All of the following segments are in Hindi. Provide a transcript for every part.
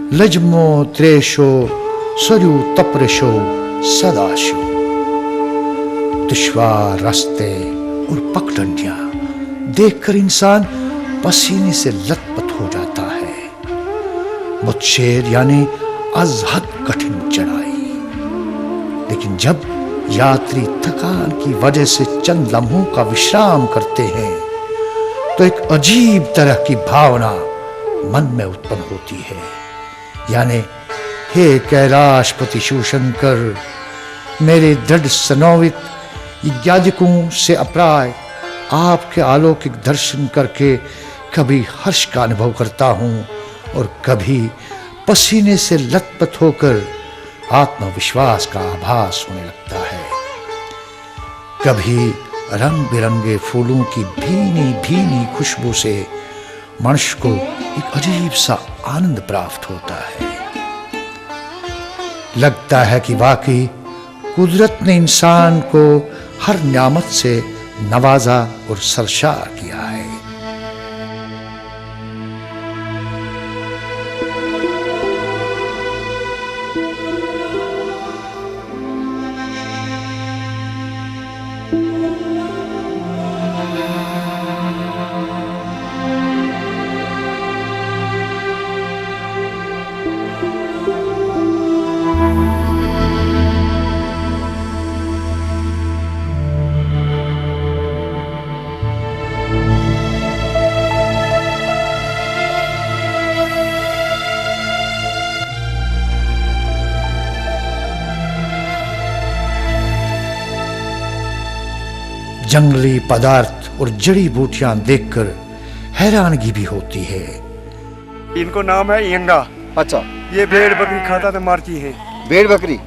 लजमो त्रेशो सरयू तपरशो सदाशो। दुश्वार रास्ते और पगडंडियां देखकर इंसान पसीने से लथपथ हो जाता है। मुझशेर यानी अजहद कठिन चढ़ाई। लेकिन जब यात्री थकान की वजह से चंद लम्हों का विश्राम करते हैं तो एक अजीब तरह की भावना मन में उत्पन्न होती है, यानी हे कैलाशपति शिवशंकर, मेरे दृढ़ सनोवित याजकों से अपराय आपके अलौकिक दर्शन करके कभी हर्ष का अनुभव करता हूं और कभी पसीने से लथपथ होकर आत्मविश्वास का आभास होने लगता है। कभी रंग बिरंगे फूलों की भीनी भीनी खुशबू से मनुष्य को एक अजीब सा आनंद प्राप्त होता है। लगता है कि वाकई कुदरत ने इंसान को हर नियामत से नवाजा और सरशार किया है। जंगली पदार्थ और जड़ी बूटियां देखकर हैरानगी भी होती है। इनको नाम है यंगा। अच्छा, ये भेड़ बकरी खाता तो मारती है। भेड़ बकरी?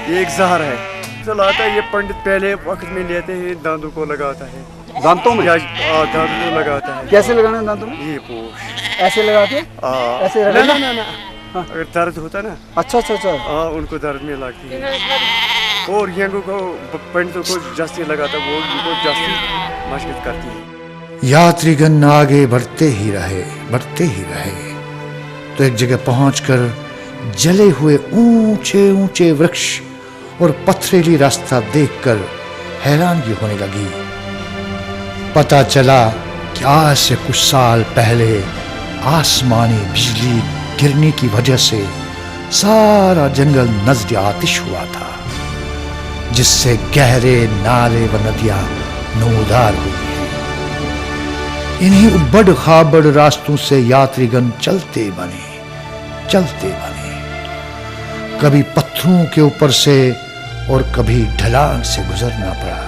ये एक जहर है जो लाता है। ये पंडित पहले वक्त में लेते हैं, दांतों को लगाता है। दांतों में? दांतों को लगाता है। कैसे लगाना है दांतों में? ये पोष ऐसे लगा के? ऐसे ना ना ना, अगर दर्द होता ना। अच्छा अच्छा अच्छा। उनको दर्द में लगती है। और यंगों को पंडितों को जास्ती लगाता, वो उनको जास्ती मशक्कत करती है। यात्रीगण आगे बढ़ते ही रहे तो एक जगह पहुंचकर जले हुए ऊंचे ऊंचे वृक्ष और पथरीली रास्ता देखकर हैरानगी होने लगी। पता चला कि आज से कुछ साल पहले आसमानी बिजली गिरने की वजह से सारा जंगल नजर आतिश हुआ था, जिससे गहरे नाले व नदियां नमूदार हुई हैं। इन्हीं उबड़ खाबड़ रास्तों से यात्रीगण चलते बने। कभी पत्थरों के ऊपर से और कभी ढलान से गुजरना पड़ा।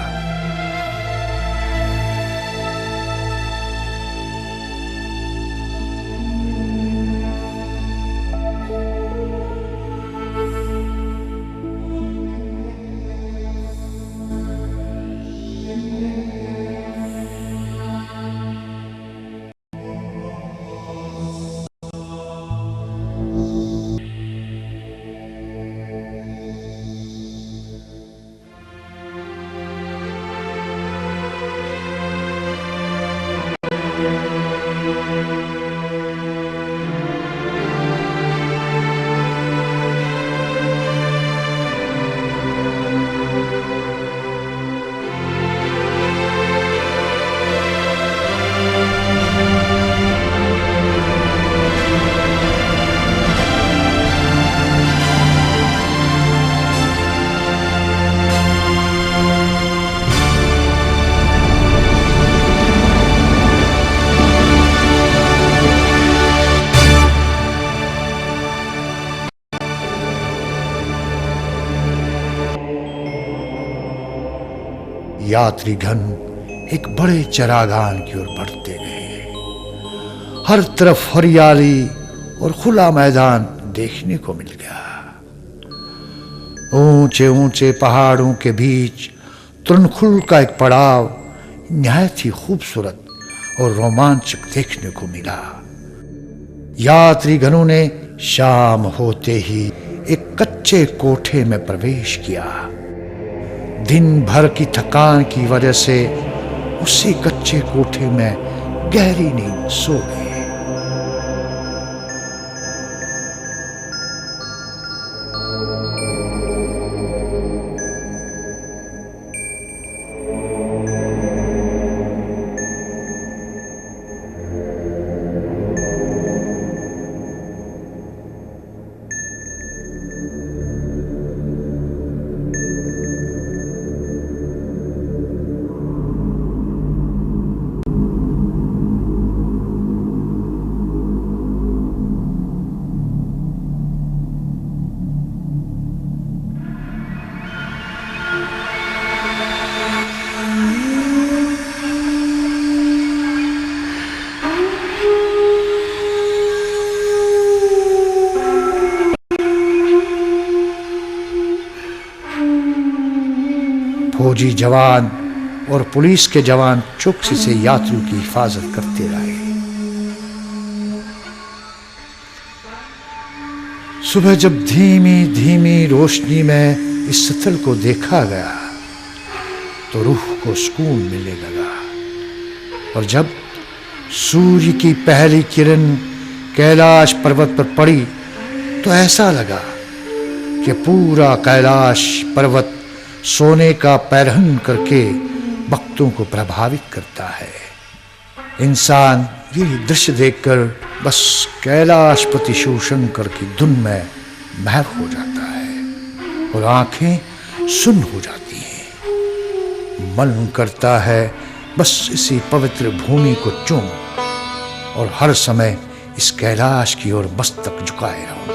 यात्रीगण एक बड़े चरागान की ओर बढ़ते गए। हर तरफ हरियाली और खुला मैदान देखने को मिल गया। ऊंचे ऊंचे पहाड़ों के बीच तुरनखुल का एक पड़ाव निहायत ही खूबसूरत और रोमांचक देखने को मिला। यात्रीगणों ने शाम होते ही एक कच्चे कोठे में प्रवेश किया। दिन भर की थकान की वजह से उसी कच्चे कोठे में गहरी नींद सो गए। फौजी जवान और पुलिस के जवान चौकसी से यात्रियों की हिफाजत करते रहे। सुबह जब धीमी धीमी रोशनी में इस स्थल को देखा गया तो रूह को सुकून मिलने लगा, और जब सूर्य की पहली किरण कैलाश पर्वत पर पड़ी तो ऐसा लगा कि पूरा कैलाश पर्वत सोने का पैरहन करके भक्तों को प्रभावित करता है। इंसान यही दृश्य देखकर बस कैलाशपति शिव शंकर की धुन में महव हो जाता है और आंखें सुन्न हो जाती हैं। मन करता है बस इसी पवित्र भूमि को चूम और हर समय इस कैलाश की ओर मस्तक झुकाए रहूं।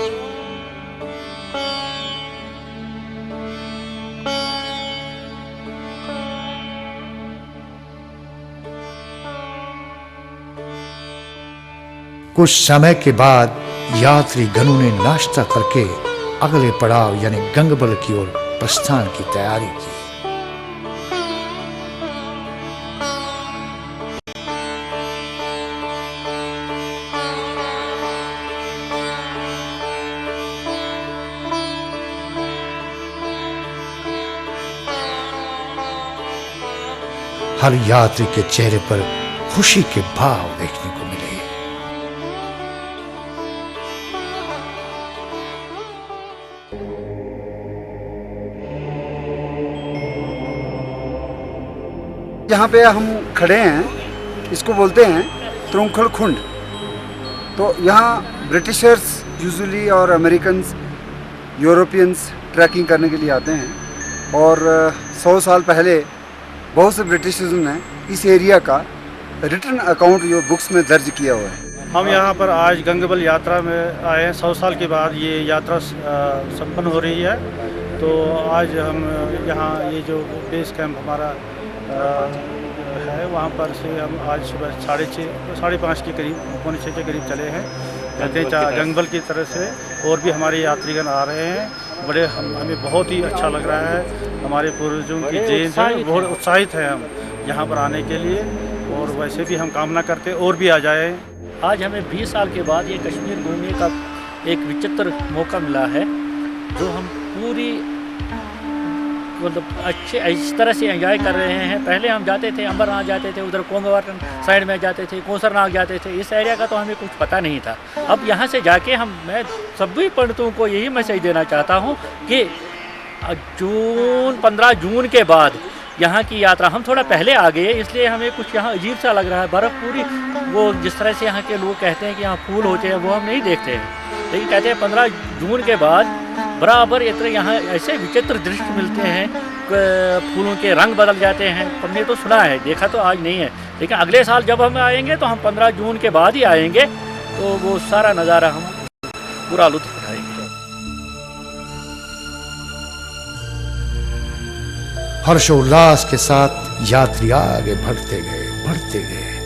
कुछ समय के बाद यात्री गणों ने नाश्ता करके अगले पड़ाव यानी गंगबल की ओर प्रस्थान की तैयारी की। हर यात्री के चेहरे पर खुशी के भाव देखने को मिले। जहाँ पे हम खड़े हैं इसको बोलते हैं त्रुंखड़ खुंड। तो यहाँ ब्रिटिशर्स यूजुअली और अमेरिकन्स, यूरोपियंस ट्रैकिंग करने के लिए आते हैं, और 100 साल पहले बहुत से ब्रिटिशर्स ने इस एरिया का रिटन अकाउंट जो बुक्स में दर्ज किया हुआ है। हम यहाँ पर आज गंगबल यात्रा में आए हैं। 100 साल के बाद ये यात्रा संपन्न हो रही है। तो आज हम यहाँ ये जो बेस कैंप हमारा है वहाँ पर से हम आज सुबह 6:30 के करीब, 5:45 के करीब चले हैं। कहते हैं गंगबल की तरफ से और भी हमारे यात्रीगण आ रहे हैं। बड़े हमें बहुत ही अच्छा लग रहा है। हमारे पूर्वजों की जयंती है, बहुत उत्साहित हैं हम यहाँ पर आने के लिए, और वैसे भी हम कामना करते और भी आ जाए। आज हमें 20 साल के बाद ये कश्मीर घूमने का एक विचित्र मौका मिला है, जो हम पूरी मतलब अच्छे इस तरह से एंजॉय कर रहे हैं। पहले हम जाते थे, अम्बरनाथ जाते थे, उधर कोंगवार साइड में जाते थे, कोसरनाग जाते थे। इस एरिया का तो हमें कुछ पता नहीं था। अब यहाँ से जाके मैं सभी पंडितों को यही मैसेज देना चाहता हूँ कि 15 जून के बाद यहाँ की यात्रा, हम थोड़ा पहले आ गए इसलिए हमें कुछ यहाँ अजीब सा लग रहा है। बर्फ़ पूरी, वो जिस तरह से यहाँ के लोग कहते हैं कि यहाँ फूल होते हैं, वो हम नहीं देखते हैं, लेकिन कहते हैं 15 जून के बाद बराबर इतने यहाँ ऐसे विचित्र दृश्य मिलते हैं, फूलों के रंग बदल जाते हैं। हमने तो सुना है, देखा तो आज नहीं है, लेकिन अगले साल जब हम आएंगे तो हम 15 जून के बाद ही आएंगे, तो वो सारा नज़ारा हम पूरा लुत्फ़ उठाएंगे। हर्षोल्लास के साथ यात्री आगे बढ़ते गए।